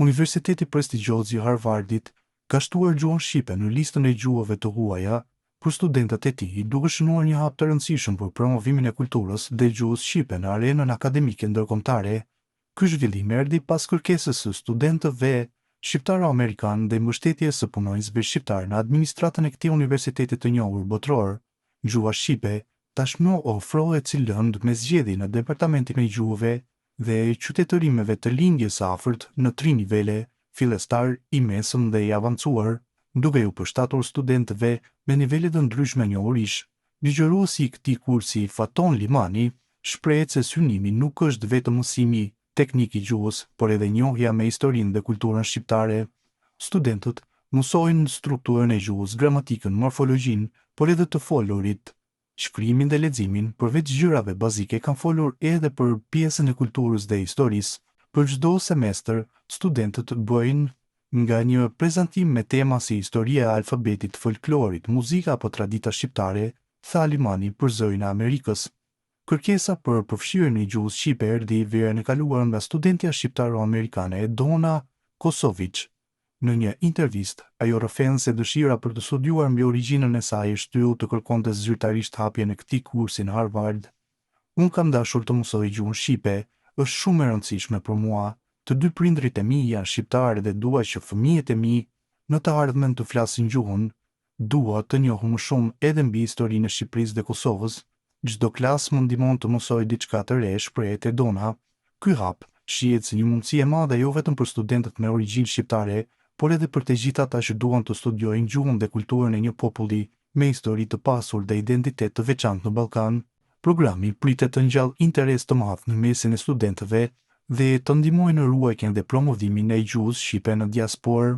Universiteti prestigjioz i Harvardit ka shtuar gjuhën shqipe në listën e gjuhëve të huaja për studentët e tij, duke shënuar një hap të rëndësishëm për promovimin e kulturës dhe gjuhës shqipe në arenën akademike ndërkombëtare. Ky zhvillim erdhi pas kërkesës së studentëve shqiptaro-amerikanë dhe mbështetjes së punonjësve shqiptar në administratën e këtij universiteti të njohur botror. Gjuha shqipe tashmë ofrohet si lëndë me zgjedhje në departamentin e gjuhëve dhe qytetërimeve të lindjes së afërt në 3 nivele, fillestar, i mesëm dhe i avancuar, duke u përshtatur studentëve me nivele të ndryshme njohurish. Ligjëruesi i këtij kursi, Faton Limani, shprehet se synimi nuk është vetëm mësimi teknik i gjuhës, por edhe njohja me historinë dhe kulturën shqiptare. Studentët mësojnë strukturën e gjuhës, gramatikën, morfologjinë, por edhe të folurit, shkrimin dhe leximin. Përveç gjërave bazike kanë folur edhe për pjesën e kulturës dhe historisë. Për çdo semestër, studentët bëjnë nga një prezantim me tema si historia e alfabetit, folklorit, muzika apo tradita shqiptare, tha Limani për Zërin e Amerikës. Kërkesa për përfshirjen e gjuhës shqipe erdhi verën e kaluar nga studentja shqiptaro-amerikane Dona Kosovic. Në një intervistë, ajo rrëfen se dëshira për të studiuar mbi origjinën e saj e shtyu të kërkonte zyrtarisht hapjen e këtij kursi në Harvard. Unë kam dashur të mësoj gjuhën shqipe, është shumë e rëndësishme për mua. Të dy prindrit e mi janë shqiptarë dhe dua që fëmijët e mi në të ardhmen të flasin gjuhën. Dua të njohë më shumë edhe mbi historinë e Shqipërisë dhe Kosovës. Çdo klasë më ndihmon të mësoj diçka të re, shprehet e Dona. Ky hap shihet si një mundësi e madhe jo vetëm për studentët me origjinë shqiptare, por edhe për të gjithë ata që duan të studiojnë gjuhën dhe kulturën e një populli me histori të pasur dhe identitet të veçantë në Ballkan. Programi pritet të ngjallë interes të madh në mesin e studentëve dhe të ndihmojë në ruajtjen dhe promovimin e gjuhës shqipe në diasporë.